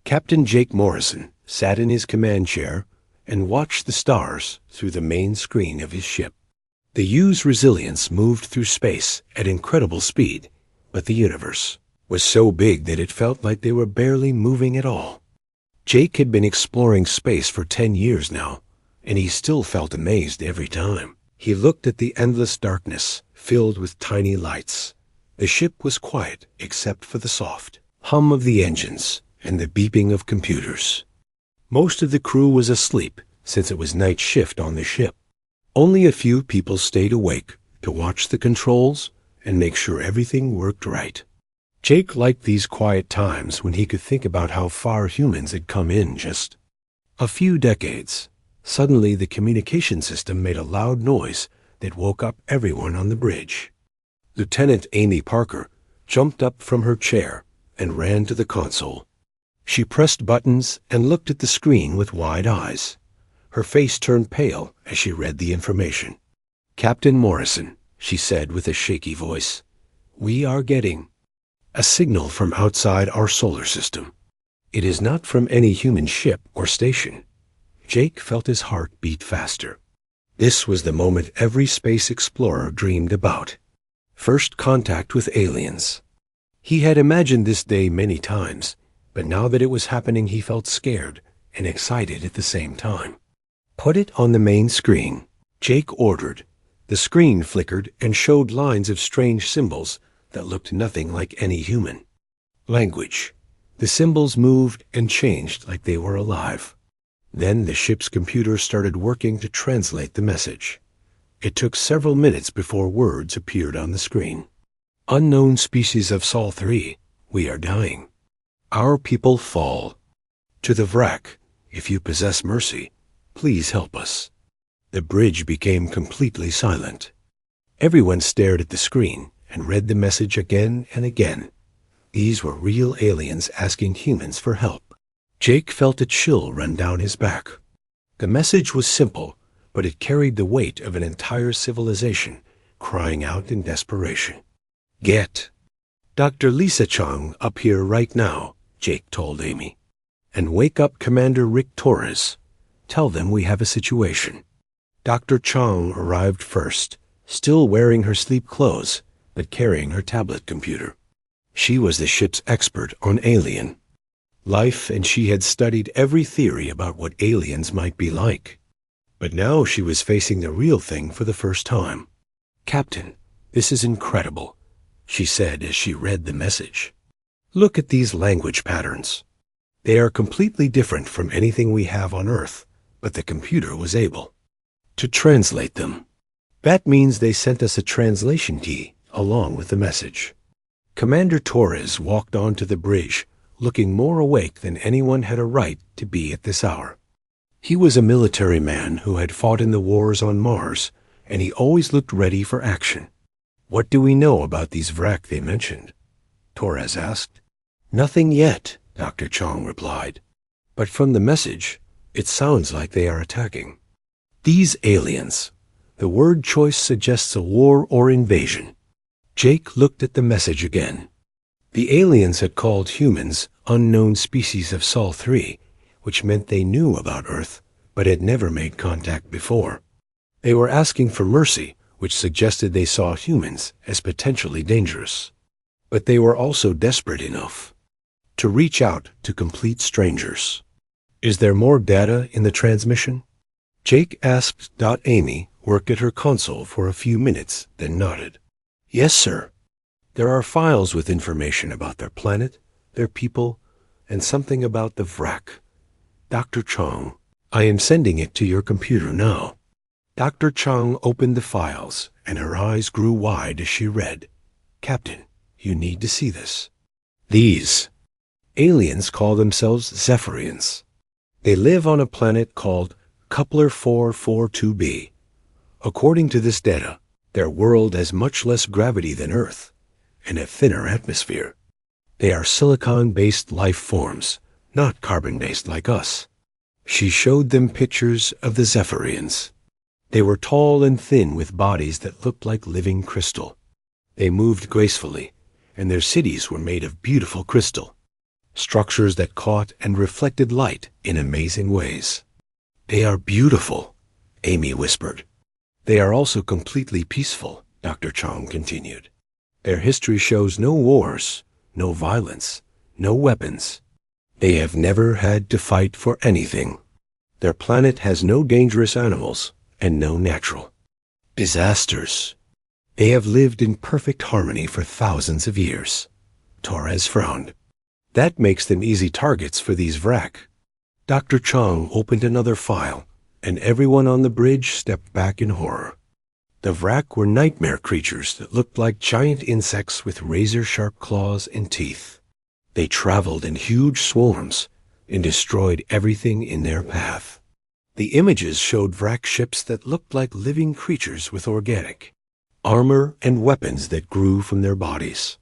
Captain Jake Morrison sat in his command chair and watched the stars through the main screen of his ship. The U's Resilience moved through space at incredible speed, but the universe was so big that it felt like they were barely moving at all. Jake had been exploring space for 10 years now, and he still felt amazed every time. He looked at the endless darkness filled with tiny lights. The ship was quiet except for the soft hum of the engines and the beeping of computers. Most of the crew was asleep since it was night shift on the ship. Only a few people stayed awake to watch the controls and make sure everything worked right. Jake liked these quiet times when he could think about how far humans had come in just a few decades. Suddenly, the communication system made a loud noise that woke up everyone on the bridge. Lieutenant Amy Parker jumped up from her chair and ran to the console. She pressed buttons and looked at the screen with wide eyes. Her face turned pale as she read the information. "Captain Morrison," she said with a shaky voice, "we are getting a signal from outside our solar system. It is not from any human ship or station." Jake felt his heart beat faster. This was the moment every space explorer dreamed about. First contact with aliens. He had imagined this day many times, but now that it was happening he felt scared and excited at the same time. "Put it on the main screen," Jake ordered. The screen flickered and showed lines of strange symbols that looked nothing like any human. Language. The symbols moved and changed like they were alive. Then the ship's computer started working to translate the message. It took several minutes before words appeared on the screen. "Unknown species of Sol 3, we are dying. Our people fall. To the wrack, if you possess mercy, please help us." The bridge became completely silent. Everyone stared at the screen and read the message again and again. These were real aliens asking humans for help. Jake felt a chill run down his back. The message was simple, but it carried the weight of an entire civilization crying out in desperation. "Get Dr. Lisa Chung up here right now," Jake told Amy. "And wake up Commander Rick Torres. Tell them we have a situation." Dr. Chung arrived first, still wearing her sleep clothes, but carrying her tablet computer. She was the ship's expert on alien life, and she had studied every theory about what aliens might be like. But now she was facing the real thing for the first time. "Captain, this is incredible," she said as she read the message. "Look at these language patterns. They are completely different from anything we have on Earth, but the computer was able to translate them. That means they sent us a translation key along with the message." Commander Torres walked onto the bridge, looking more awake than anyone had a right to be at this hour. He was a military man who had fought in the wars on Mars, and he always looked ready for action. "What do we know about these Vrak they mentioned?" Torres asked. "Nothing yet," Dr. Chong replied. "But from the message, it sounds like they are attacking. These aliens. The word choice suggests a war or invasion." Jake looked at the message again. The aliens had called humans unknown species of Sol 3, which meant they knew about Earth, but had never made contact before. They were asking for mercy, which suggested they saw humans as potentially dangerous. But they were also desperate enough to reach out to complete strangers. "Is there more data in the transmission?" Jake asked. Amy worked at her console for a few minutes, then nodded. "Yes, sir. There are files with information about their planet, their people, and something about the Vrak. Dr. Chong, I am sending it to your computer now." Dr. Chong opened the files, and her eyes grew wide as she read. "Captain, you need to see this. These aliens call themselves Zephyrians. They live on a planet called Coupler 442b. According to this data, their world has much less gravity than Earth and a thinner atmosphere. They are silicon-based life forms, not carbon-based like us." She showed them pictures of the Zephyrians. They were tall and thin with bodies that looked like living crystal. They moved gracefully, and their cities were made of beautiful crystal. structures that caught and reflected light in amazing ways. "They are beautiful," Amy whispered. "They are also completely peaceful," Dr. Chong continued. "Their history shows no wars, no violence, no weapons. They have never had to fight for anything. Their planet has no dangerous animals and no natural disasters. They have lived in perfect harmony for thousands of years." Torres frowned. "That makes them easy targets for these Vrak." Dr. Chong opened another file, and everyone on the bridge stepped back in horror. The Vrak were nightmare creatures that looked like giant insects with razor-sharp claws and teeth. They traveled in huge swarms and destroyed everything in their path. The images showed Vrak ships that looked like living creatures with organic armor and weapons that grew from their bodies.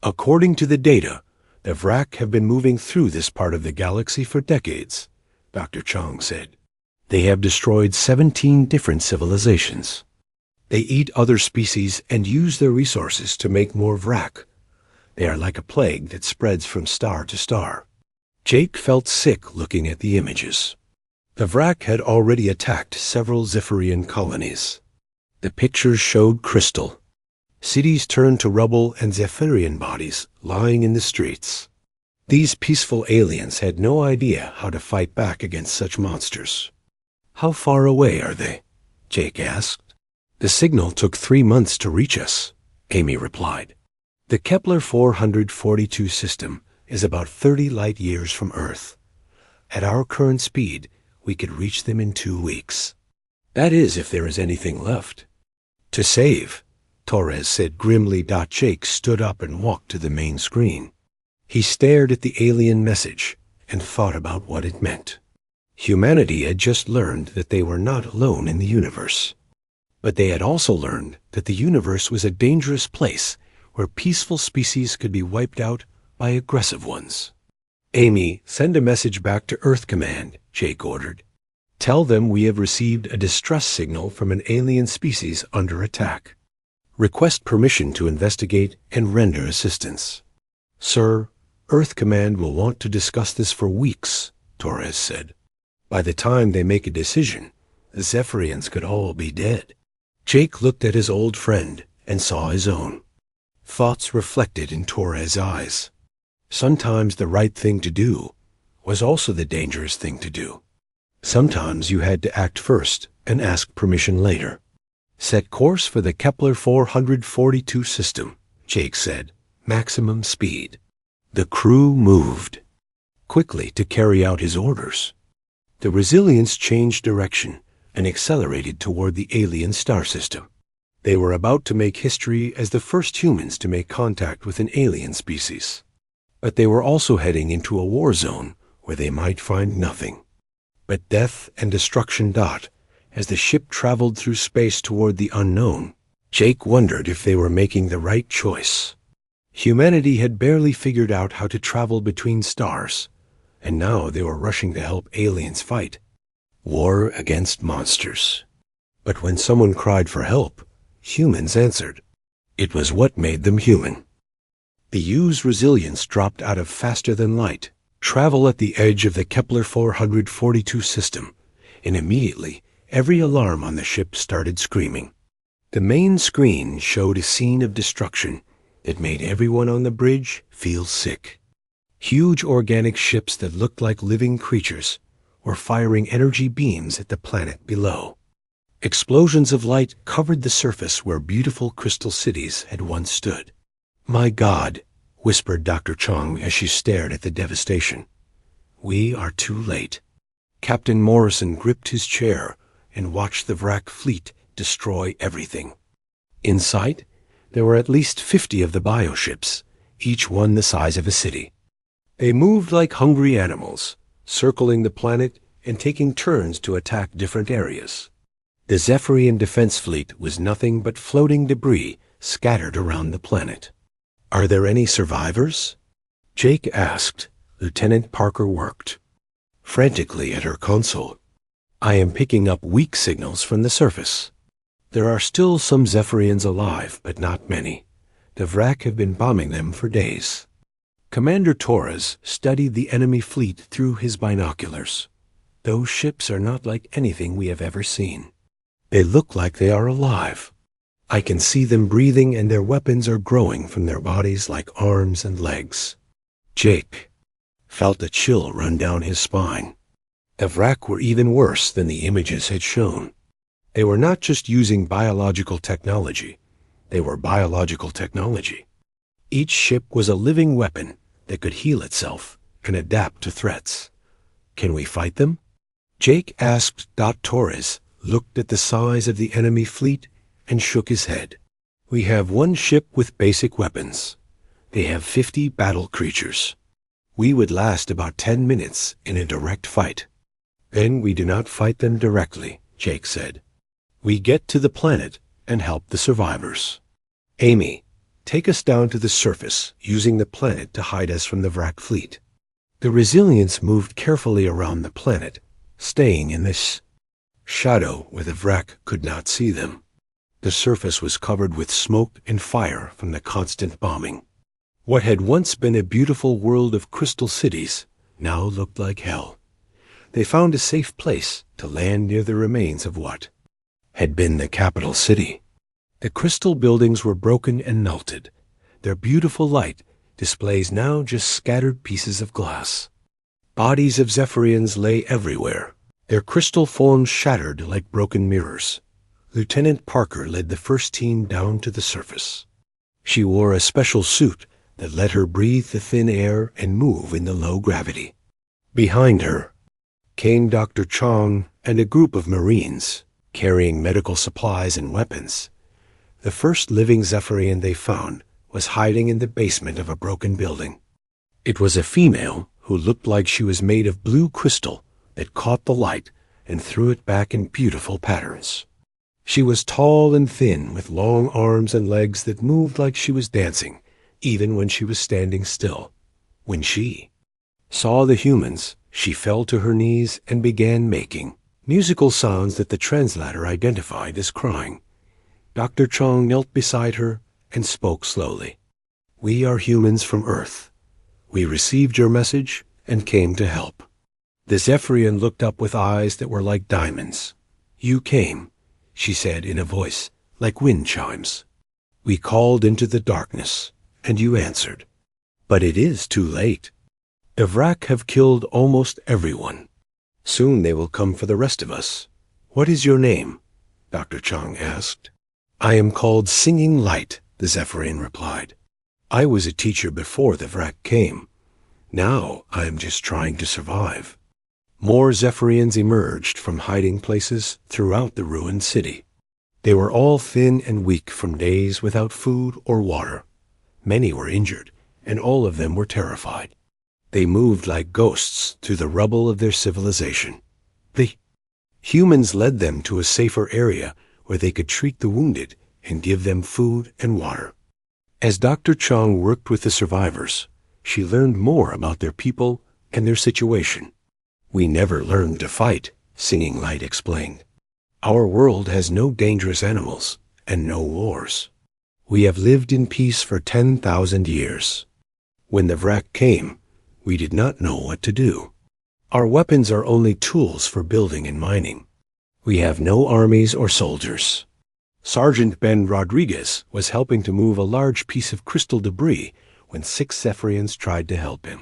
According to the data, the Vrak have been moving through this part of the galaxy for decades, Dr. Chong said. They have destroyed 17 different civilizations. They eat other species and use their resources to make more Vrak. They are like a plague that spreads from star to star. Jake felt sick looking at the images. The Vrak had already attacked several Zephyrian colonies. The pictures showed crystal. Cities turned to rubble and Zephyrian bodies lying in the streets. These peaceful aliens had no idea how to fight back against such monsters. "How far away are they?" Jake asked. "The signal took 3 months to reach us," Amy replied. "The Kepler 442 system is about 30 light-years from Earth. At our current speed, we could reach them in 2 weeks. That is, if there is anything left to save," Torres said grimly. Jake stood up and walked to the main screen. He stared at the alien message and thought about what it meant. Humanity had just learned that they were not alone in the universe. But they had also learned that the universe was a dangerous place where peaceful species could be wiped out by aggressive ones. "Amy, send a message back to Earth Command," Jake ordered. "Tell them we have received a distress signal from an alien species under attack. Request permission to investigate and render assistance." "Sir, Earth Command will want to discuss this for weeks," Torres said. "By the time they make a decision, the Zephyrians could all be dead." Jake looked at his old friend and saw his own. Thoughts reflected in Torres' eyes. Sometimes the right thing to do was also the dangerous thing to do. Sometimes you had to act first and ask permission later. "Set course for the Kepler 442 system," Jake said. "Maximum speed." The crew moved quickly to carry out his orders. The Resilience changed direction and accelerated toward the alien star system. They were about to make history as the first humans to make contact with an alien species. But they were also heading into a war zone where they might find nothing but death and destruction. As the ship traveled through space toward the unknown, Jake wondered if they were making the right choice. Humanity had barely figured out how to travel between stars, and now they were rushing to help aliens fight war against monsters. But when someone cried for help, humans answered. It was what made them human. The U's resilience dropped out of faster-than-light travel at the edge of the Kepler 442 system, and immediately every alarm on the ship started screaming. The main screen showed a scene of destruction that made everyone on the bridge feel sick. Huge organic ships that looked like living creatures were firing energy beams at the planet below. Explosions of light covered the surface where beautiful crystal cities had once stood. "My God," whispered Dr. Chong as she stared at the devastation. "We are too late." Captain Morrison gripped his chair and watched the Vrak fleet destroy everything. In sight, there were at least 50 of the bioships, each one the size of a city. They moved like hungry animals, circling the planet and taking turns to attack different areas. The Zephyrian defense fleet was nothing but floating debris scattered around the planet. "Are there any survivors?" Jake asked. Lieutenant Parker worked frantically at her console. "I am picking up weak signals from the surface. There are still some Zephyrians alive, but not many. The Vrak have been bombing them for days." Commander Torres studied the enemy fleet through his binoculars. Those ships are not like anything we have ever seen. They look like they are alive. I can see them breathing, and their weapons are growing from their bodies like arms and legs. Jake felt a chill run down his spine. The Vrak were even worse than the images had shown. They were not just using biological technology. They were biological technology. Each ship was a living weapon that could heal itself and adapt to threats. Can we fight them? Jake asked. Torres looked at the size of the enemy fleet and shook his head. We have one ship with basic weapons. They have 50 battle creatures. We would last about 10 minutes in a direct fight. Then we do not fight them directly, Jake said. We get to the planet and help the survivors. Amy, take us down to the surface using the planet to hide us from the Vrak fleet. The Resilients moved carefully around the planet, staying in this shadow where the Vrak could not see them. The surface was covered with smoke and fire from the constant bombing. What had once been a beautiful world of crystal cities now looked like hell. They found a safe place to land near the remains of what had been the capital city. The crystal buildings were broken and melted. Their beautiful light displays now just scattered pieces of glass. Bodies of Zephyrians lay everywhere, their crystal forms shattered like broken mirrors. Lieutenant Parker led the first team down to the surface. She wore a special suit that let her breathe the thin air and move in the low gravity. Behind her came Dr. Chong and a group of Marines, carrying medical supplies and weapons. The first living Zephyrian they found was hiding in the basement of a broken building. It was a female who looked like she was made of blue crystal that caught the light and threw it back in beautiful patterns. She was tall and thin, with long arms and legs that moved like she was dancing, even when she was standing still. When she saw the humans, she fell to her knees and began making musical sounds that the translator identified as crying. Dr. Chong knelt beside her and spoke slowly. We are humans from Earth. We received your message and came to help. The Zephyrian looked up with eyes that were like diamonds. You came, she said in a voice like wind chimes. We called into the darkness, and you answered. But it is too late. The Vrak have killed almost everyone. Soon they will come for the rest of us. What is your name? Dr. Chong asked. I am called Singing Light, the Zephyrian replied. I was a teacher before the Vrak came. Now I am just trying to survive. More Zephyrians emerged from hiding places throughout the ruined city. They were all thin and weak from days without food or water. Many were injured, and all of them were terrified. They moved like ghosts through the rubble of their civilization. The humans led them to a safer area where they could treat the wounded and give them food and water. As Dr. Chong worked with the survivors, she learned more about their people and their situation. We never learned to fight, Singing Light explained. Our world has no dangerous animals and no wars. We have lived in peace for 10,000 years. When the Vrak came, we did not know what to do. Our weapons are only tools for building and mining. We have no armies or soldiers. Sergeant Ben Rodriguez was helping to move a large piece of crystal debris when 6 Zephyrians tried to help him.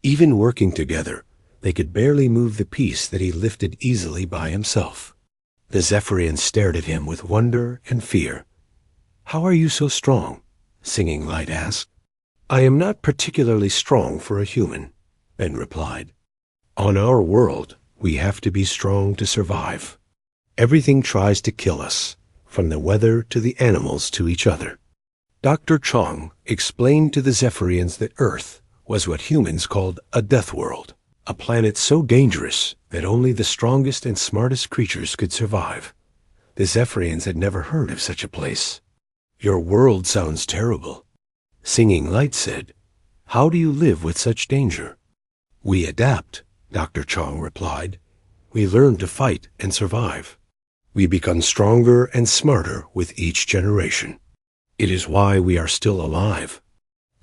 Even working together, they could barely move the piece that he lifted easily by himself. The Zephyrians stared at him with wonder and fear. How are you so strong? Singing Light asked. I am not particularly strong for a human, Ben replied. On our world, we have to be strong to survive. Everything tries to kill us, from the weather to the animals to each other. Dr. Chong explained to the Zephyrians that Earth was what humans called a death world, a planet so dangerous that only the strongest and smartest creatures could survive. The Zephyrians had never heard of such a place. Your world sounds terrible. Singing Light said, How do you live with such danger? We adapt, Dr. Chong replied. We learn to fight and survive. We become stronger and smarter with each generation. It is why we are still alive.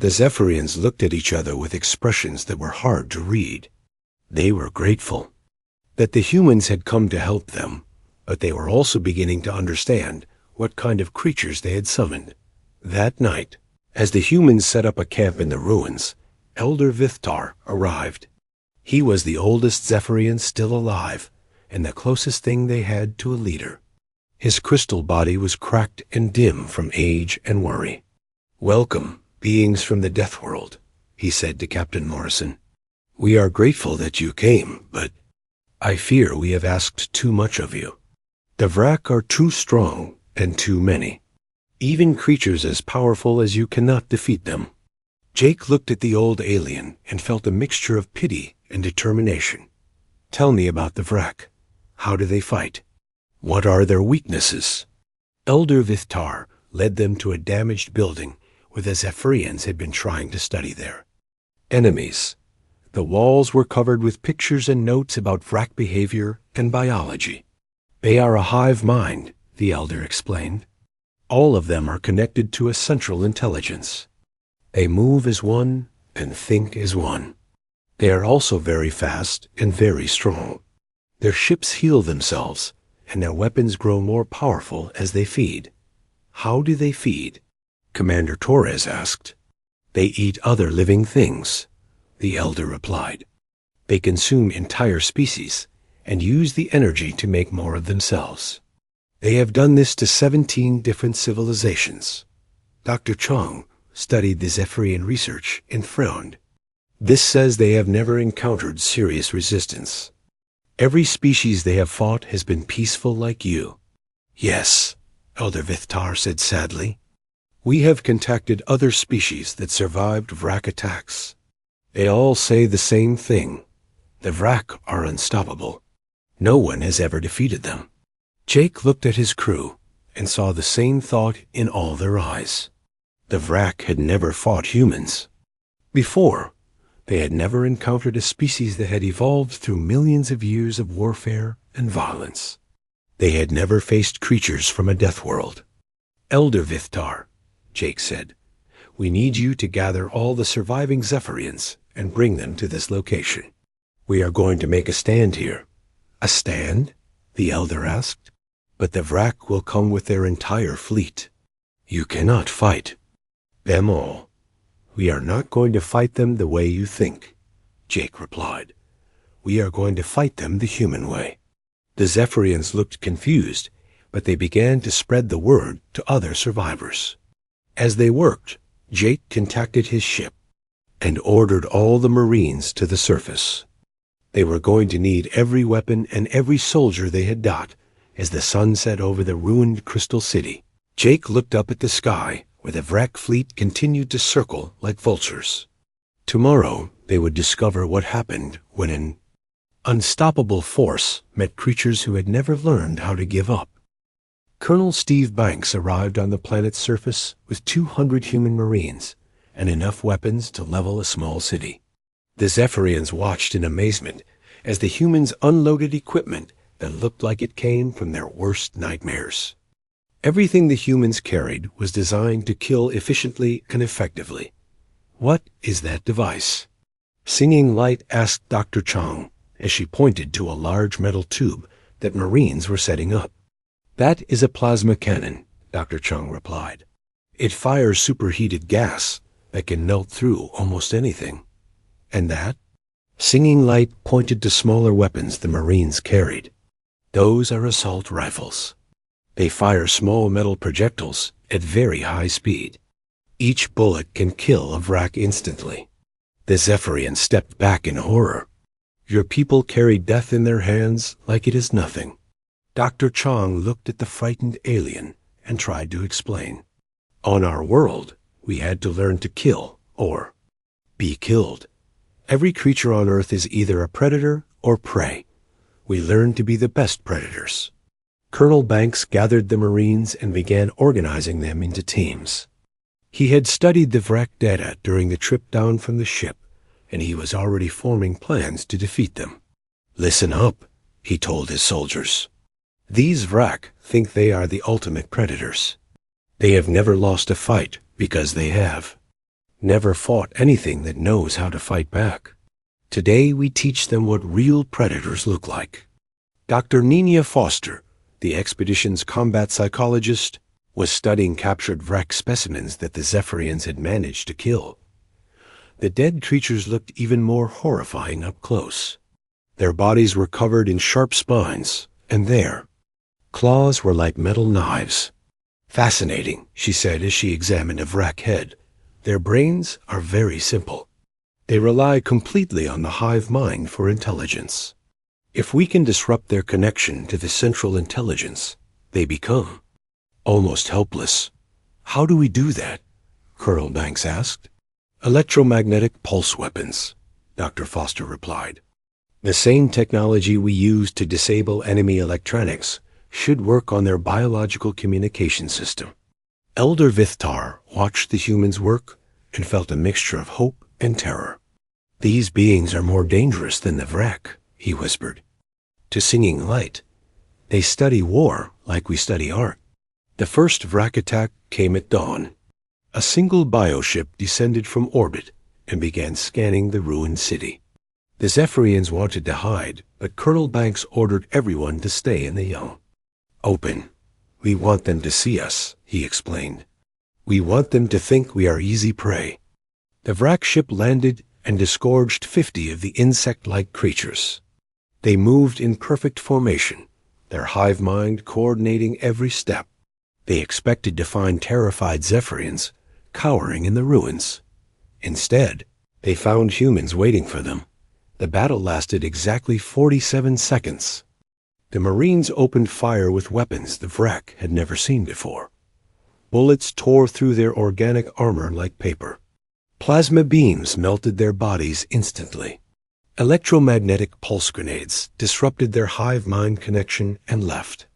The Zephyrians looked at each other with expressions that were hard to read. They were grateful that the humans had come to help them, but they were also beginning to understand what kind of creatures they had summoned. That night, as the humans set up a camp in the ruins, Elder Vithtar arrived. He was the oldest Zephyrian still alive, and the closest thing they had to a leader. His crystal body was cracked and dim from age and worry. "Welcome, beings from the Deathworld," he said to Captain Morrison. "We are grateful that you came, but I fear we have asked too much of you. The Vrak are too strong and too many. Even creatures as powerful as you cannot defeat them." Jake looked at the old alien and felt a mixture of pity and determination. "Tell me about the Vrak. How do they fight? What are their weaknesses?" Elder Vithtar led them to a damaged building where the Zephyrians had been trying to study there. Enemies. The walls were covered with pictures and notes about Vrak behavior and biology. "They are a hive mind," the elder explained. "All of them are connected to a central intelligence. They move as one and think as one. They are also very fast and very strong. Their ships heal themselves, and their weapons grow more powerful as they feed." "How do they feed?" Commander Torres asked. "They eat other living things," the elder replied. "They consume entire species and use the energy to make more of themselves. They have done this to 17 different civilizations." Dr. Chong studied the Zephyrian research and frowned. "This says they have never encountered serious resistance. Every species they have fought has been peaceful like you." "Yes," Elder Vithtar said sadly. "We have contacted other species that survived Vrak attacks. They all say the same thing. The Vrak are unstoppable. No one has ever defeated them." Jake looked at his crew and saw the same thought in all their eyes. The Vrak had never fought humans. Before, they had never encountered a species that had evolved through millions of years of warfare and violence. They had never faced creatures from a death world. "Elder Vithtar," Jake said, "we need you to gather all the surviving Zephyrians and bring them to this location. We are going to make a stand here." "A stand?" the elder asked. "But the Vrak will come with their entire fleet. You cannot fight them all." "We are not going to fight them the way you think," Jake replied. "We are going to fight them the human way." The Zephyrians looked confused, but they began to spread the word to other survivors. As they worked, Jake contacted his ship and ordered all the Marines to the surface. They were going to need every weapon and every soldier they had got as the sun set over the ruined Crystal City. Jake looked up at the sky where the Vrak fleet continued to circle like vultures. Tomorrow they would discover what happened when an unstoppable force met creatures who had never learned how to give up. Colonel Steve Banks arrived on the planet's surface with 200 human Marines and enough weapons to level a small city. The Zephyrians watched in amazement as the humans unloaded equipment that looked like it came from their worst nightmares. Everything the humans carried was designed to kill efficiently and effectively. "What is that device?" Singing Light asked Dr. Chong as she pointed to a large metal tube that Marines were setting up. "That is a plasma cannon," Dr. Chong replied. "It fires superheated gas that can melt through almost anything." "And that?" Singing Light pointed to smaller weapons the Marines carried. "Those are assault rifles. They fire small metal projectiles at very high speed. Each bullet can kill a Vrak instantly." The Zephyrian stepped back in horror. "Your people carry death in their hands like it is nothing." Dr. Chong looked at the frightened alien and tried to explain. "On our world, we had to learn to kill or be killed. Every creature on Earth is either a predator or prey. We learned to be the best predators." Colonel Banks gathered the Marines and began organizing them into teams. He had studied the Vrak data during the trip down from the ship, and he was already forming plans to defeat them. "Listen up," he told his soldiers. "These Vrak think they are the ultimate predators. They have never lost a fight because they have. never fought anything that knows how to fight back. Today we teach them what real predators look like. Dr. Nina Foster, the expedition's combat psychologist, was studying captured wreck specimens that the Zephyrians had managed to kill. The dead creatures looked even more horrifying up close. Their bodies were covered in sharp spines, and their claws were like metal knives. Fascinating, she said as she examined a wreck head. Their brains are very simple. They rely completely on the hive mind for intelligence. If we can disrupt their connection to the central intelligence, they become almost helpless. How do we do that? Colonel Banks asked. Electromagnetic pulse weapons, Dr. Foster replied. The same technology we use to disable enemy electronics should work on their biological communication system. Elder Vithtar watched the humans work and felt a mixture of hope and terror. These beings are more dangerous than the wreck, he whispered. To Singing Light, they study war like we study art. The first wreck attack came at dawn. A single bioship descended from orbit and began scanning the ruined city. The Zephyrians wanted to hide, but Colonel Banks ordered everyone to stay in the young. Open. We want them to see us, he explained. We want them to think we are easy prey. The wreck ship landed and disgorged 50 of the insect-like creatures. They moved in perfect formation, their hive mind coordinating every step. They expected to find terrified Zephyrians cowering in the ruins. Instead, they found humans waiting for them. The battle lasted exactly 47 seconds. The Marines opened fire with weapons the wreck had never seen before. Bullets tore through their organic armor like paper. Plasma beams melted their bodies instantly. Electromagnetic pulse grenades disrupted their hive mind connection and left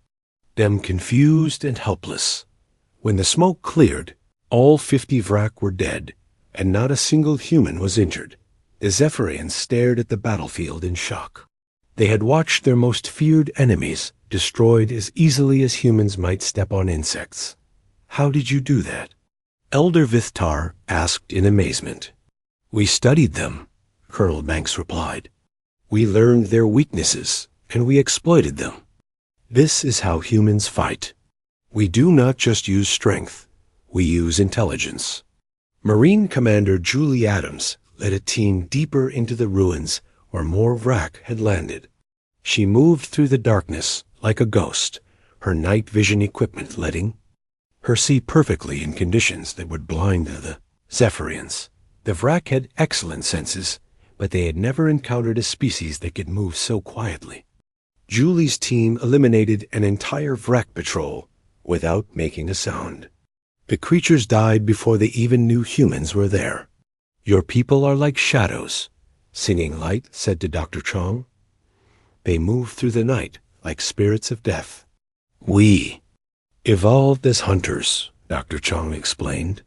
them confused and helpless. When the smoke cleared, all 50 wrack were dead, and not a single human was injured. The Zephyrians stared at the battlefield in shock. They had watched their most feared enemies destroyed as easily as humans might step on insects. How did you do that? Elder Vithtar asked in amazement. We studied them, Colonel Banks replied. We learned their weaknesses, and we exploited them. This is how humans fight. We do not just use strength, we use intelligence. Marine Commander Julie Adams led a team deeper into the ruins where more wrack had landed. She moved through the darkness like a ghost, her night vision equipment letting her see perfectly in conditions that would blind the Zephyrians. The wrack had excellent senses, but they had never encountered a species that could move so quietly. Julie's team eliminated an entire wreck patrol without making a sound. The creatures died before they even knew humans were there. Your people are like shadows, Singing Light said to Dr. Chong. They move through the night like spirits of death. We evolved as hunters, Dr. Chong explained.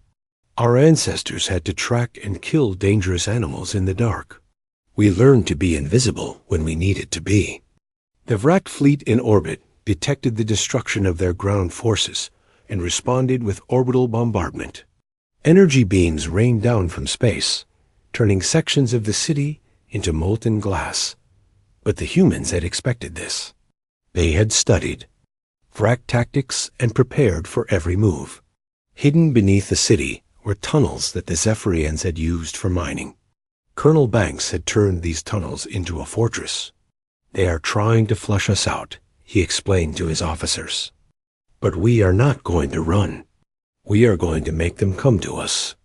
Our ancestors had to track and kill dangerous animals in the dark. We learned to be invisible when we needed to be. The wreck fleet in orbit detected the destruction of their ground forces and responded with orbital bombardment. Energy beams rained down from space, turning sections of the city into molten glass. But the humans had expected this. They had studied wreck tactics and prepared for every move. Hidden beneath the city were tunnels that the Zephyrians had used for mining. Colonel Banks had turned these tunnels into a fortress. They are trying to flush us out, he explained to his officers. But we are not going to run. We are going to make them come to us.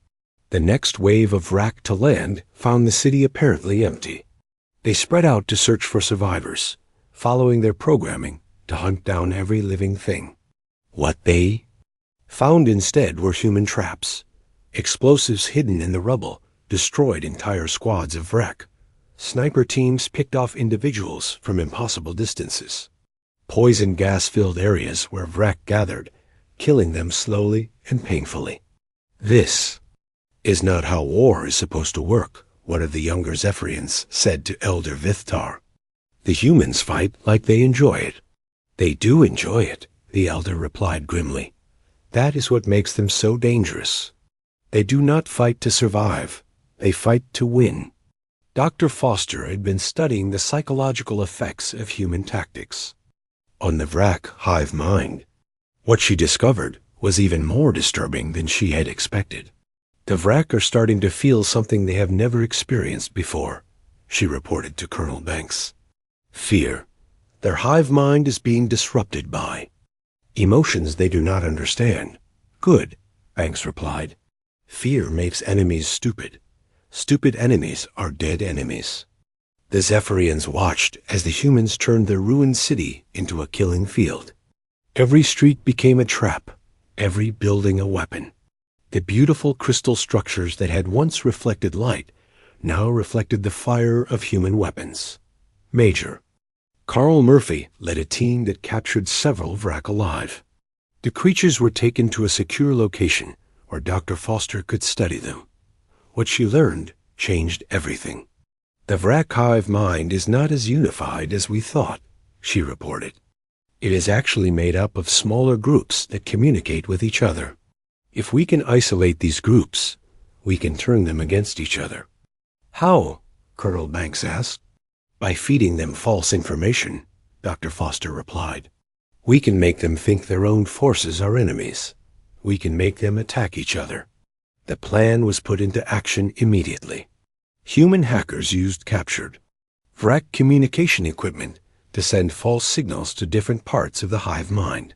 The next wave of wrack to land found the city apparently empty. They spread out to search for survivors, following their programming to hunt down every living thing. What they found instead were human traps. Explosives hidden in the rubble destroyed entire squads of wreck. Sniper teams picked off individuals from impossible distances. Poison gas-filled areas where wreck gathered, killing them slowly and painfully. This is not how war is supposed to work, one of the younger Zephyrians said to Elder Vithtar. The humans fight like they enjoy it. They do enjoy it, the elder replied grimly. That is what makes them so dangerous. They do not fight to survive. They fight to win. Dr. Foster had been studying the psychological effects of human tactics on the Vrak hive mind. What she discovered was even more disturbing than she had expected. The Vrak are starting to feel something they have never experienced before, she reported to Colonel Banks. Fear. Their hive mind is being disrupted by emotions they do not understand. Good, Banks replied. Fear makes enemies stupid. Stupid enemies are dead enemies. The Zephyrians watched as the humans turned their ruined city into a killing field. Every street became a trap, every building a weapon. The beautiful crystal structures that had once reflected light now reflected the fire of human weapons. Major. Carl Murphy led a team that captured several Vrak alive. The creatures were taken to a secure location where Dr. Foster could study them. What she learned changed everything. The Vrak hive mind is not as unified as we thought, she reported. It is actually made up of smaller groups that communicate with each other. If we can isolate these groups, we can turn them against each other. How? Colonel Banks asked. By feeding them false information, Dr. Foster replied. We can make them think their own forces are enemies. We can make them attack each other. The plan was put into action immediately. Human hackers used captured Vrak communication equipment to send false signals to different parts of the hive mind.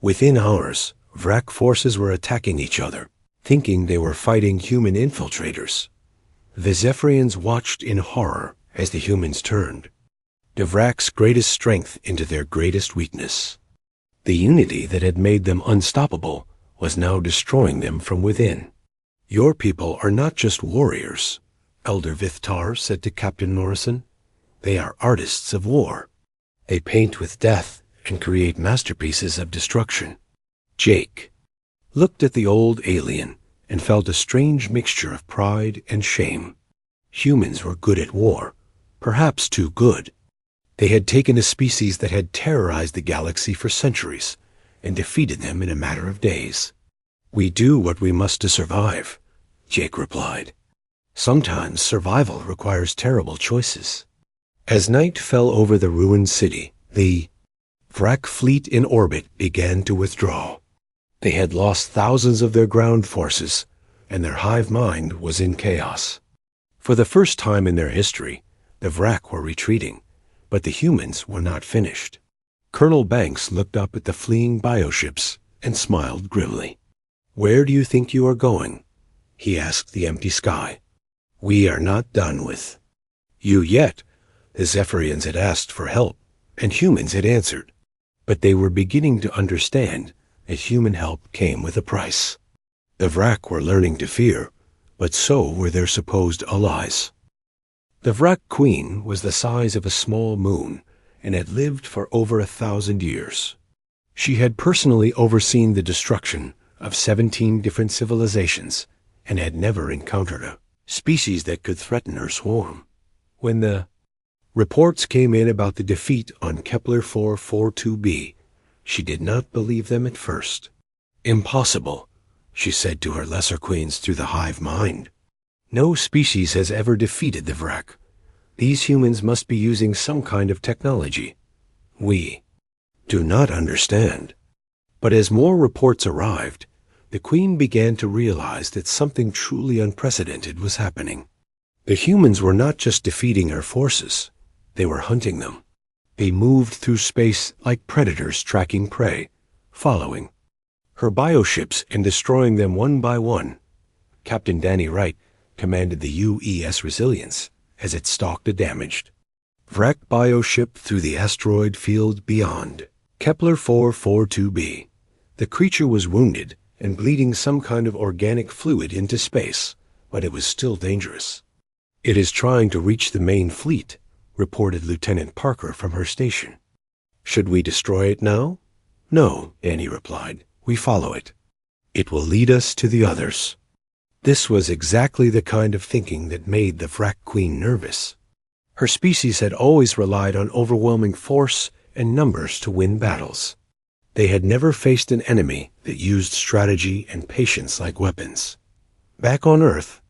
Within hours, Vrak forces were attacking each other, thinking they were fighting human infiltrators. The Zephyrians watched in horror as the humans turned the Vrak's greatest strength into their greatest weakness. The unity that had made them unstoppable was now destroying them from within. Your people are not just warriors, Elder Vithtar said to Captain Norrison. They are artists of war. They paint with death and create masterpieces of destruction. Jake looked at the old alien and felt a strange mixture of pride and shame. Humans were good at war, perhaps too good. They had taken a species that had terrorized the galaxy for centuries and defeated them in a matter of days. We do what we must to survive, Jake replied. Sometimes survival requires terrible choices. As night fell over the ruined city, the Vrak fleet in orbit began to withdraw. They had lost thousands of their ground forces, and their hive mind was in chaos. For the first time in their history, the Vrak were retreating, but the humans were not finished. Colonel Banks looked up at the fleeing bioships and smiled grimly. Where do you think you are going? He asked the empty sky. We are not done with you yet. The Zephyrians had asked for help, and humans had answered. But they were beginning to understand that human help came with a price. The Vrak were learning to fear, but so were their supposed allies. The Vrak queen was the size of a small moon and had lived for over 1,000 years. She had personally overseen the destruction of 17 different civilizations and had never encountered a species that could threaten her swarm. When the reports came in about the defeat on Kepler 442b, she did not believe them at first. Impossible, she said to her lesser queens through the hive mind. No species has ever defeated the Vrak. These humans must be using some kind of technology. We do not understand. But as more reports arrived, the queen began to realize that something truly unprecedented was happening. The humans were not just defeating her forces, they were hunting them. They moved through space like predators tracking prey, following her bioships and destroying them one by one. Captain Danny Wright commanded the UES Resilience as it stalked a damaged Vrak bioship through the asteroid field beyond Kepler 442b. The creature was wounded and bleeding some kind of organic fluid into space, but it was still dangerous. It is trying to reach the main fleet, reported Lieutenant Parker from her station. Should we destroy it now? No, Annie replied. We follow it. It will lead us to the others. This was exactly the kind of thinking that made the Vrak Queen nervous. Her species had always relied on overwhelming force and numbers to win battles. They had never faced an enemy that used strategy and patience like weapons. Back on Earth,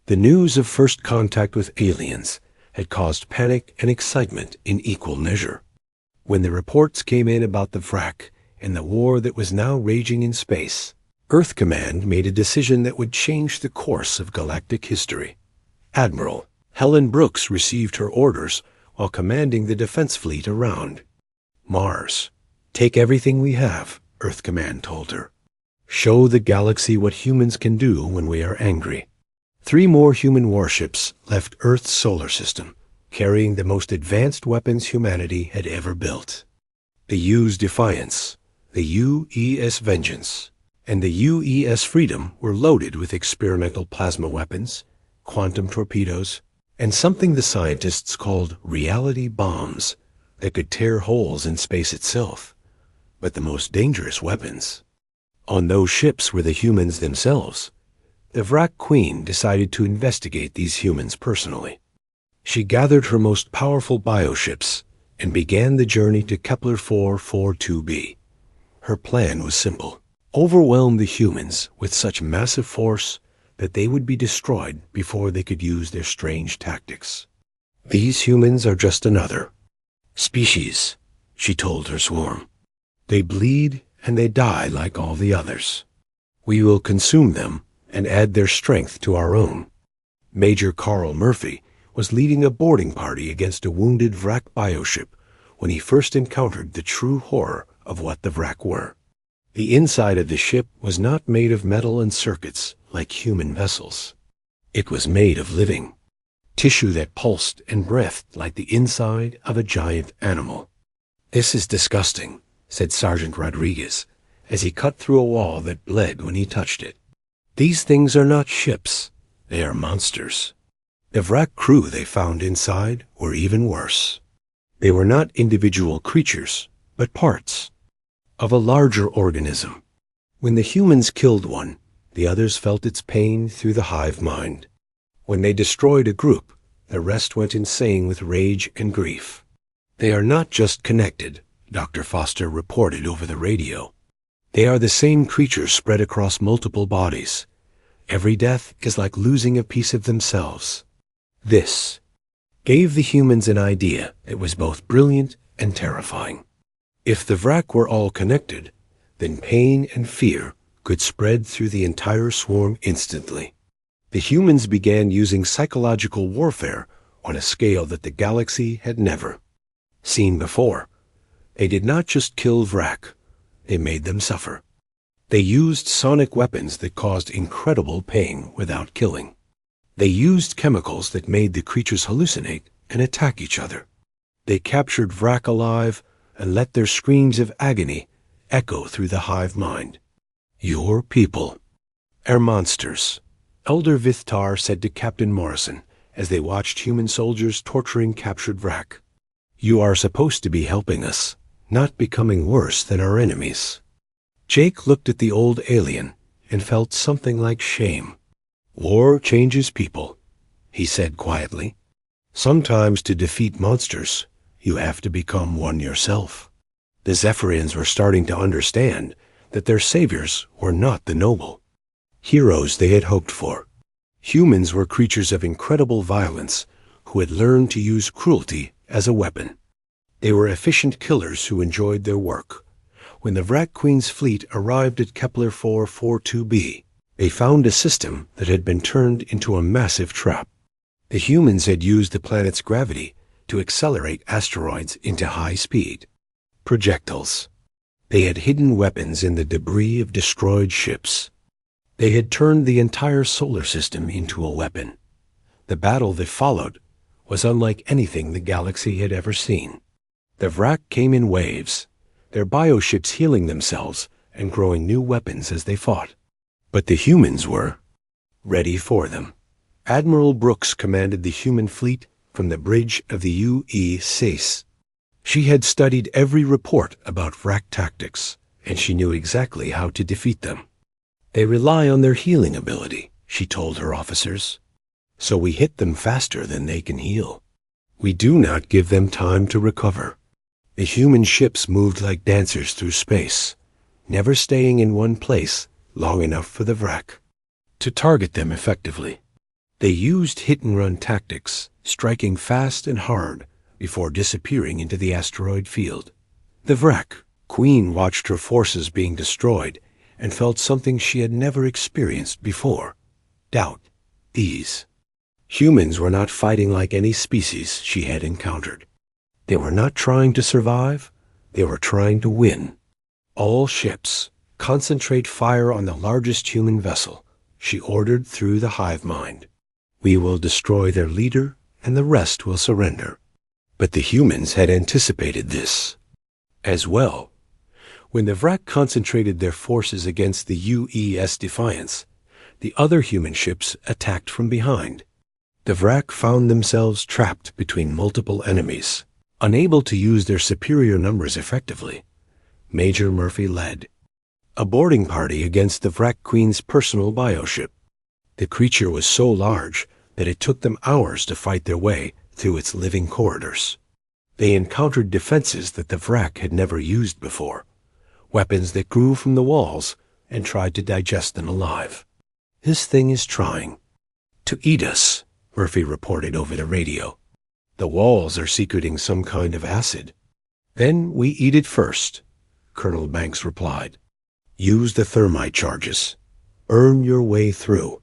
the news of first contact with aliens had caused panic and excitement in equal measure. When the reports came in about the wrack and the war that was now raging in space, Earth Command made a decision that would change the course of galactic history. Admiral Helen Brooks received her orders while commanding the defense fleet around Mars. "Take everything we have," Earth Command told her. "Show the galaxy what humans can do when we are angry." 3 more human warships left Earth's solar system, carrying the most advanced weapons humanity had ever built. The U's Defiance, the UES Vengeance, and the UES Freedom were loaded with experimental plasma weapons, quantum torpedoes, and something the scientists called reality bombs that could tear holes in space itself. But the most dangerous weapons. On those ships were the humans themselves. The Vrak Queen decided to investigate these humans personally. She gathered her most powerful bioships and began the journey to Kepler-442b. Her plan was simple: overwhelm the humans with such massive force that they would be destroyed before they could use their strange tactics. "These humans are just another species," she told her swarm. "They bleed and they die like all the others. We will consume them and add their strength to our own." Major Carl Murphy was leading a boarding party against a wounded Vrak bioship when he first encountered the true horror of what the Vrak were. The inside of the ship was not made of metal and circuits like human vessels. It was made of living tissue that pulsed and breathed like the inside of a giant animal. "This is disgusting," said Sergeant Rodriguez as he cut through a wall that bled when he touched it. "These things are not ships. They are monsters." The Vrak crew they found inside were even worse. They were not individual creatures, but parts of a larger organism. When the humans killed one, the others felt its pain through the hive mind. When they destroyed a group, the rest went insane with rage and grief. "They are not just connected," Dr. Foster reported over the radio. "They are the same creatures spread across multiple bodies. Every death is like losing a piece of themselves." This gave the humans an idea that was both brilliant and terrifying. If the Vrak were all connected, then pain and fear could spread through the entire swarm instantly. The humans began using psychological warfare on a scale that the galaxy had never seen before. They did not just kill Vrak, they made them suffer. They used sonic weapons that caused incredible pain without killing. They used chemicals that made the creatures hallucinate and attack each other. They captured Vrak alive and let their screams of agony echo through the hive mind. "Your people are monsters," Elder Vithtar said to Captain Morrison as they watched human soldiers torturing captured Vrak. "You are supposed to be helping us, not becoming worse than our enemies." Jake looked at the old alien and felt something like shame. "War changes people," he said quietly. "Sometimes to defeat monsters, you have to become one yourself." The Zephyrians were starting to understand that their saviors were not the noble heroes they had hoped for. Humans were creatures of incredible violence who had learned to use cruelty as a weapon. They were efficient killers who enjoyed their work. When the Vrak Queen's fleet arrived at Kepler-442b, they found a system that had been turned into a massive trap. The humans had used the planet's gravity to accelerate asteroids into high speed projectiles. They had hidden weapons in the debris of destroyed ships. They had turned the entire solar system into a weapon. The battle that followed was unlike anything the galaxy had ever seen. The Vrak came in waves, their bioships healing themselves and growing new weapons as they fought. But the humans were ready for them. Admiral Brooks commanded the human fleet from the bridge of the UES. She had studied every report about Vrak tactics, and she knew exactly how to defeat them. "They rely on their healing ability," she told her officers. "So we hit them faster than they can heal. We do not give them time to recover." The human ships moved like dancers through space, never staying in one place long enough for the Vrak. to target them effectively. They used hit-and-run tactics, striking fast and hard before disappearing into the asteroid field. The Vrak Queen watched her forces being destroyed and felt something she had never experienced before: doubt, ease. Humans were not fighting like any species she had encountered. They were not trying to survive, they were trying to win. All ships, concentrate fire on the largest human vessel, she ordered through the hive mind. We will destroy their leader, and the rest will surrender. But the humans had anticipated this as well. When the Vrak concentrated their forces against the UES Defiance, the other human ships attacked from behind. The Vrak found themselves trapped between multiple enemies, unable to use their superior numbers effectively. Major Murphy led a boarding party against the Vrak Queen's personal bioship. The creature was so large that it took them hours to fight their way through its living corridors. They encountered defenses that the Vrak had never used before, weapons that grew from the walls and tried to digest them alive. "This thing is trying to eat us," Murphy reported over the radio. "The walls are secreting some kind of acid." "Then we eat it first," Colonel Banks replied. "Use the thermite charges. Earn your way through."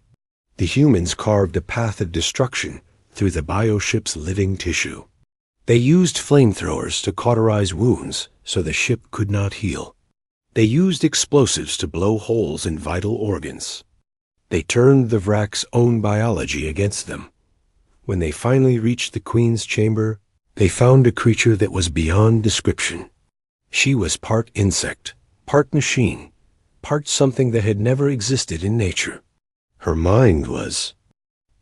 The humans carved a path of destruction through the bioship's living tissue. They used flamethrowers to cauterize wounds so the ship could not heal. They used explosives to blow holes in vital organs. They turned the Vrak's own biology against them. When they finally reached the Queen's chamber, they found a creature that was beyond description. She was part insect, part machine, part something that had never existed in nature. Her mind was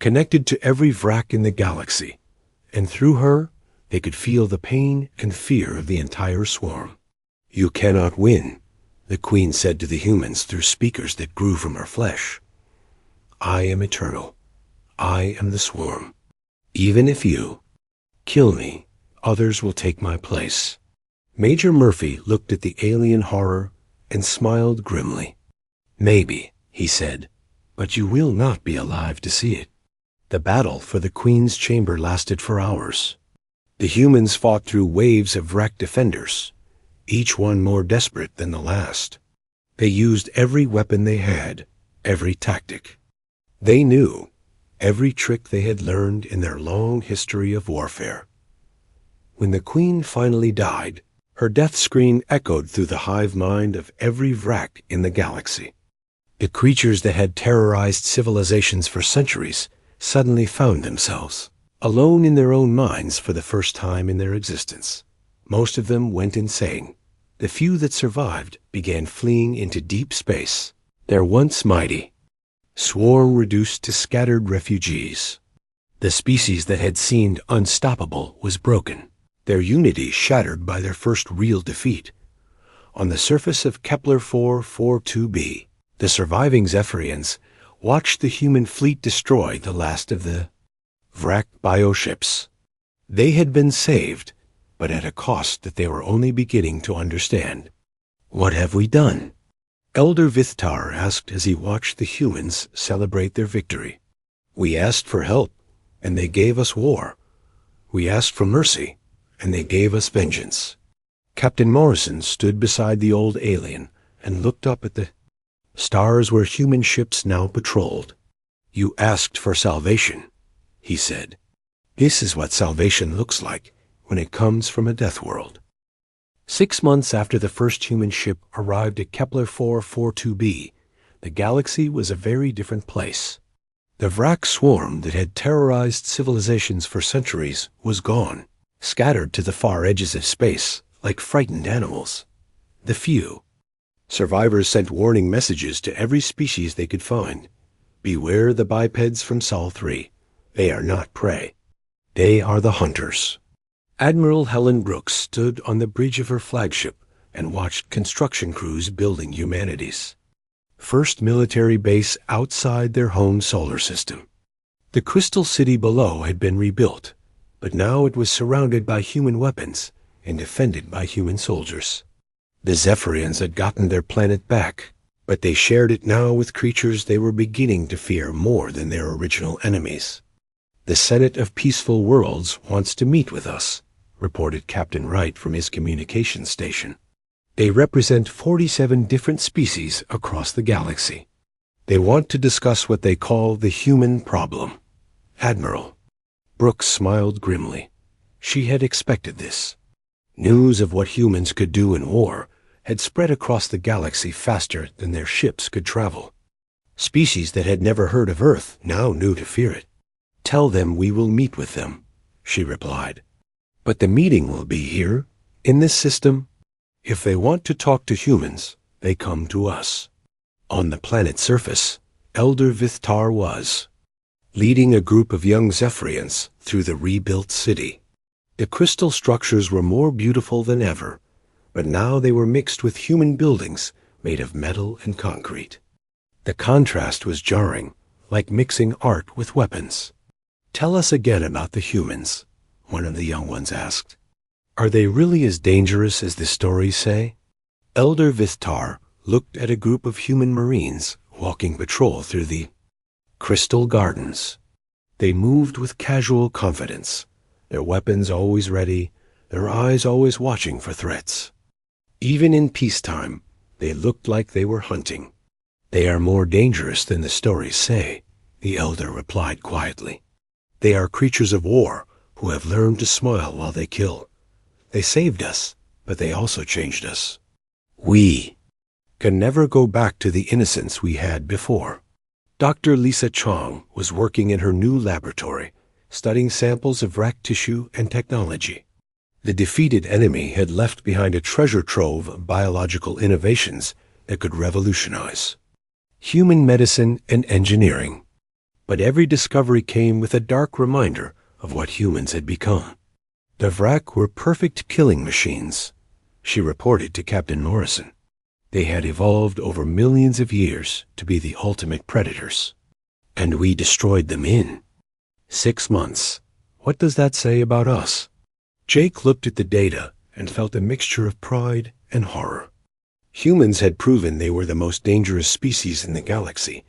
connected to every Vrak in the galaxy, and through her they could feel the pain and fear of the entire swarm. "You cannot win," the Queen said to the humans through speakers that grew from her flesh. "I am eternal. I am the swarm. Even if you kill me, others will take my place." Major Murphy looked at the alien horror and smiled grimly. "Maybe," he said, "but you will not be alive to see it." The battle for the Queen's chamber lasted for hours. The humans fought through waves of Vrak defenders, each one more desperate than the last. They used every weapon they had, every tactic. They knew every trick they had learned in their long history of warfare. When the Queen finally died, her death scream echoed through the hive mind of every Vrak in the galaxy. The creatures that had terrorized civilizations for centuries suddenly found themselves alone in their own minds for the first time in their existence. Most of them went insane. The few that survived began fleeing into deep space, their once mighty swarm reduced to scattered refugees. The species that had seemed unstoppable was broken, their unity shattered by their first real defeat. On the surface of Kepler 442b, the surviving Zephyrians watched the human fleet destroy the last of the Vrak bioships. They had been saved, but at a cost that they were only beginning to understand. "What have we done?" Elder Vithtar asked as he watched the humans celebrate their victory. "We asked for help, and they gave us war. We asked for mercy, and they gave us vengeance." Captain Morrison stood beside the old alien and looked up at the stars where human ships now patrolled. "You asked for salvation," he said. "This is what salvation looks like when it comes from a death world." 6 months after the first human ship arrived at Kepler 442b, the galaxy was a very different place. The Vrak swarm that had terrorized civilizations for centuries was gone, scattered to the far edges of space like frightened animals. The few survivors sent warning messages to every species they could find. "Beware the bipeds from Sol 3. They are not prey. They are the hunters." Admiral Helen Brooks stood on the bridge of her flagship and watched construction crews building humanity's first military base outside their home solar system. The Crystal City below had been rebuilt, but now it was surrounded by human weapons and defended by human soldiers. The Zephyrians had gotten their planet back, but they shared it now with creatures they were beginning to fear more than their original enemies. "The Senate of Peaceful Worlds wants to meet with us," reported Captain Wright from his communications station. "They represent 47 different species across the galaxy. They want to discuss what they call the human problem." Admiral Brooks smiled grimly. She had expected this. News of what humans could do in war had spread across the galaxy faster than their ships could travel. Species that had never heard of Earth now knew to fear it. "Tell them we will meet with them," she replied. "But the meeting will be here, in this system. If they want to talk to humans, they come to us." On the planet's surface, Elder Vithtar was leading a group of young Zephyrians through the rebuilt city. The crystal structures were more beautiful than ever, but now they were mixed with human buildings made of metal and concrete. The contrast was jarring, like mixing art with weapons. "Tell us again about the humans," one of the young ones asked. "Are they really as dangerous as the stories say?" Elder Vithtar looked at a group of human marines walking patrol through the crystal gardens. They moved with casual confidence, their weapons always ready, their eyes always watching for threats. Even in peacetime, they looked like they were hunting. "They are more dangerous than the stories say," the elder replied quietly. "They are creatures of war who have learned to smile while they kill. They saved us, but they also changed us. We can never go back to the innocence we had before." Dr. Lisa Chong was working in her new laboratory, studying samples of wrecked tissue and technology. The defeated enemy had left behind a treasure trove of biological innovations that could revolutionize human medicine and engineering. But every discovery came with a dark reminder of what humans had become. The Vrak were perfect killing machines, she reported to Captain Morrison. They had evolved over millions of years to be the ultimate predators. And we destroyed them in 6 months. What does that say about us? Jake looked at the data and felt a mixture of pride and horror. Humans had proven they were the most dangerous species in the galaxy,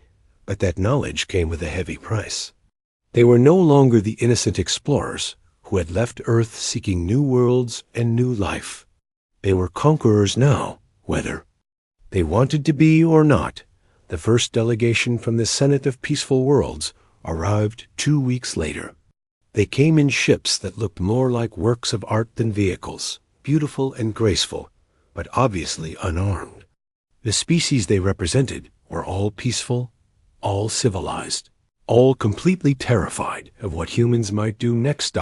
but that knowledge came with a heavy price. They were no longer the innocent explorers who had left Earth seeking new worlds and new life. They were conquerors now, whether they wanted to be or not. The first delegation from the Senate of Peaceful Worlds arrived 2 weeks later. They came in ships that looked more like works of art than vehicles, beautiful and graceful, but obviously unarmed. The species they represented were all peaceful, all civilized, all completely terrified of what humans might do next.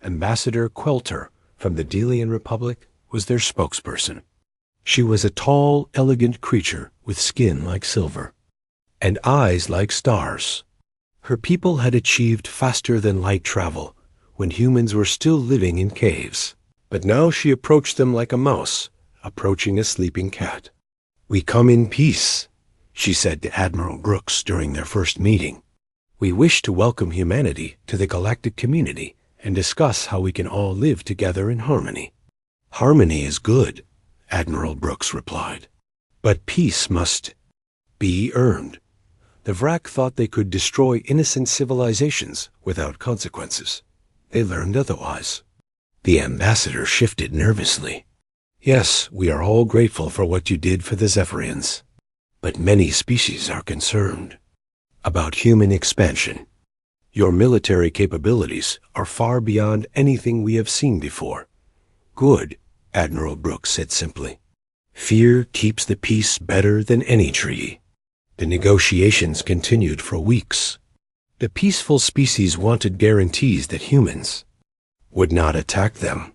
Ambassador Quelter from the Delian Republic was their spokesperson. She was a tall, elegant creature with skin like silver and eyes like stars. Her people had achieved faster-than-light travel when humans were still living in caves, but now she approached them like a mouse approaching a sleeping cat. "We come in peace," she said to Admiral Brooks during their first meeting. "We wish to welcome humanity to the galactic community and discuss how we can all live together in harmony." "Harmony is good," Admiral Brooks replied, "but peace must be earned." The Vrak thought they could destroy innocent civilizations without consequences. They learned otherwise. The ambassador shifted nervously. "Yes, we are all grateful for what you did for the Zephyrians, but many species are concerned about human expansion. Your military capabilities are far beyond anything we have seen before." "Good," Admiral Brooks said simply. "Fear keeps the peace better than any treaty." The negotiations continued for weeks. The peaceful species wanted guarantees that humans would not attack them.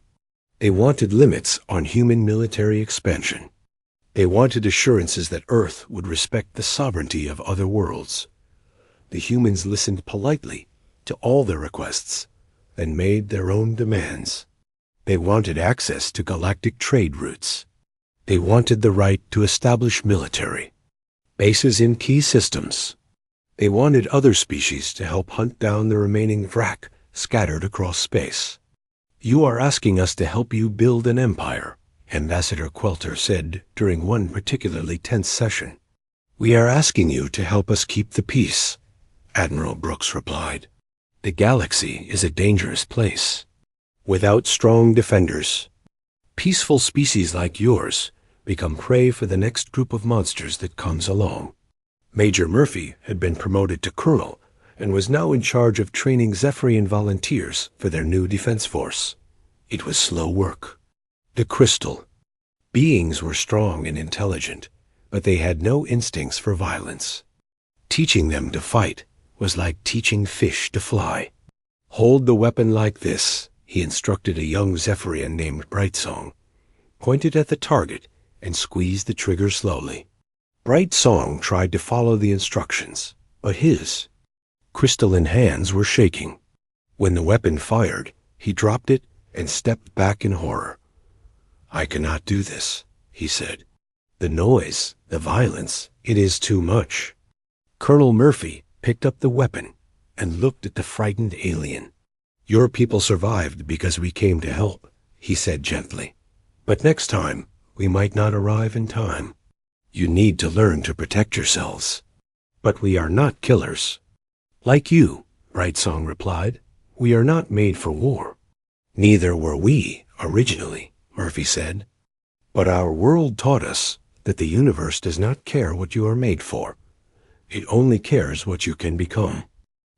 They wanted limits on human military expansion. They wanted assurances that Earth would respect the sovereignty of other worlds. The humans listened politely to all their requests, then made their own demands. They wanted access to galactic trade routes. They wanted the right to establish military bases in key systems. They wanted other species to help hunt down the remaining Vrak scattered across space. "You are asking us to help you build an empire," Ambassador Quelter said during one particularly tense session. "We are asking you to help us keep the peace," Admiral Brooks replied. "The galaxy is a dangerous place. Without strong defenders, peaceful species like yours become prey for the next group of monsters that comes along." Major Murphy had been promoted to colonel and was now in charge of training Zephyrian volunteers for their new defense force. It was slow work. The crystal. Beings were strong and intelligent, but they had no instincts for violence. Teaching them to fight was like teaching fish to fly. "Hold the weapon like this," he instructed a young Zephyrian named Brightsong, pointed at the target, and squeezed the trigger slowly. Brightsong tried to follow the instructions, but his crystalline hands were shaking. When the weapon fired, he dropped it and stepped back in horror. "I cannot do this," he said. "The noise, the violence, it is too much." Colonel Murphy picked up the weapon and looked at the frightened alien. "Your people survived because we came to help," he said gently. "But next time, we might not arrive in time. You need to learn to protect yourselves. But we are not killers." "Like you," Brightsong replied, "we are not made for war." "Neither were we, originally," Murphy said. "But our world taught us that the universe does not care what you are made for. It only cares what you can become."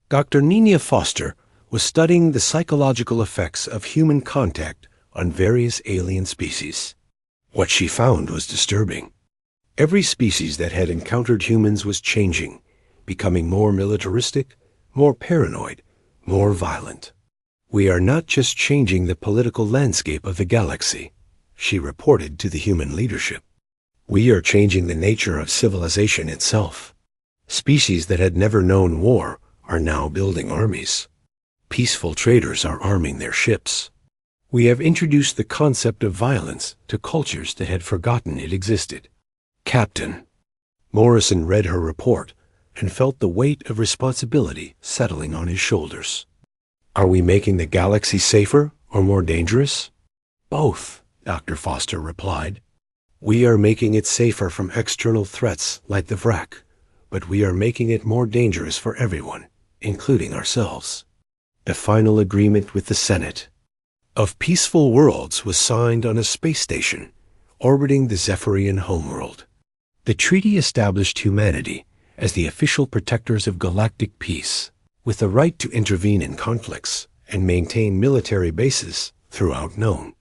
Dr. Nina Foster was studying the psychological effects of human contact on various alien species. What she found was disturbing. Every species that had encountered humans was changing, becoming more militaristic, more paranoid, more violent. "We are not just changing the political landscape of the galaxy," she reported to the human leadership. "We are changing the nature of civilization itself. Species that had never known war are now building armies. Peaceful traders are arming their ships. We have introduced the concept of violence to cultures that had forgotten it existed." "Captain." Morrison read her report and felt the weight of responsibility settling on his shoulders. "Are we making the galaxy safer or more dangerous?" "Both," Dr. Foster replied. "We are making it safer from external threats like the Vrak, but we are making it more dangerous for everyone, including ourselves." The final agreement with the Senate of Peaceful Worlds was signed on a space station orbiting the Zephyrian homeworld. The treaty established humanity as the official protectors of galactic peace, with the right to intervene in conflicts and maintain military bases throughout known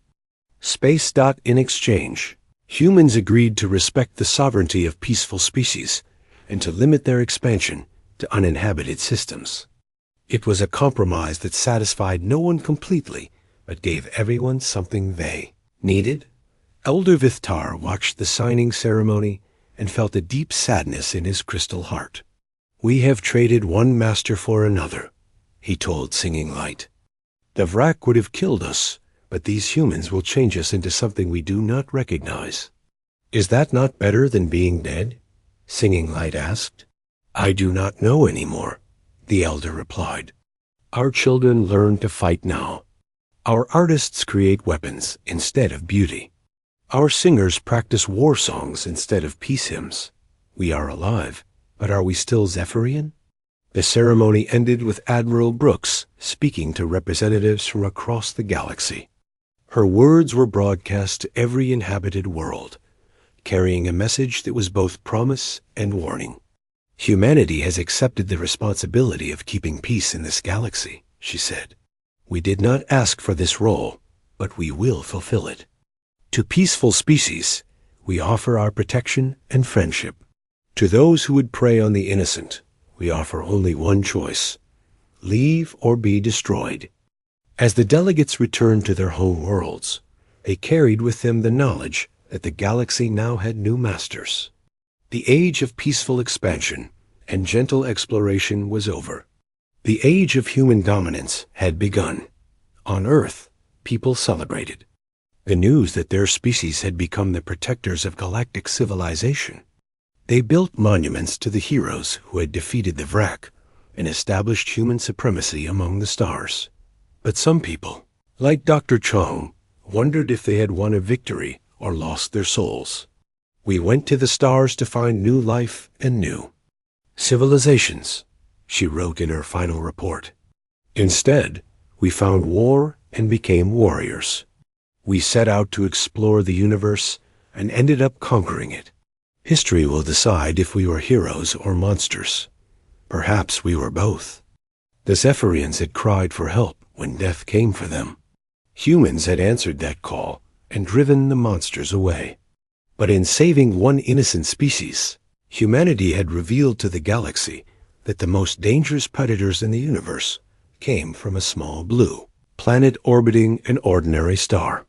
space. In exchange, humans agreed to respect the sovereignty of peaceful species and to limit their expansion to uninhabited systems. It was a compromise that satisfied no one completely, but gave everyone something they needed. Elder Vithtar watched the signing ceremony and felt a deep sadness in his crystal heart. "We have traded one master for another," he told Singing Light. "The Vrak would have killed us, but these humans will change us into something we do not recognize." "Is that not better than being dead?" Singing Light asked. "I do not know anymore," the elder replied. "Our children learn to fight now. Our artists create weapons instead of beauty. Our singers practice war songs instead of peace hymns. We are alive, but are we still Zephyrian?" The ceremony ended with Admiral Brooks speaking to representatives from across the galaxy. Her words were broadcast to every inhabited world, carrying a message that was both promise and warning. "Humanity has accepted the responsibility of keeping peace in this galaxy," she said. "We did not ask for this role, but we will fulfill it. To peaceful species, we offer our protection and friendship. To those who would prey on the innocent, we offer only one choice: leave or be destroyed." As the delegates returned to their home worlds, they carried with them the knowledge that the galaxy now had new masters. The age of peaceful expansion and gentle exploration was over. The age of human dominance had begun. On Earth, people celebrated the news that their species had become the protectors of galactic civilization. They built monuments to the heroes who had defeated the Vrak and established human supremacy among the stars. But some people, like Dr. Chong, wondered if they had won a victory or lost their souls. We went to the stars to find new life and new civilizations, she wrote in her final report. Instead, we found war and became warriors. We set out to explore the universe and ended up conquering it. History will decide if we were heroes or monsters. Perhaps we were both. The Zephyrians had cried for help when death came for them. Humans had answered that call and driven the monsters away. But in saving one innocent species, humanity had revealed to the galaxy that the most dangerous predators in the universe came from a small blue planet orbiting an ordinary star.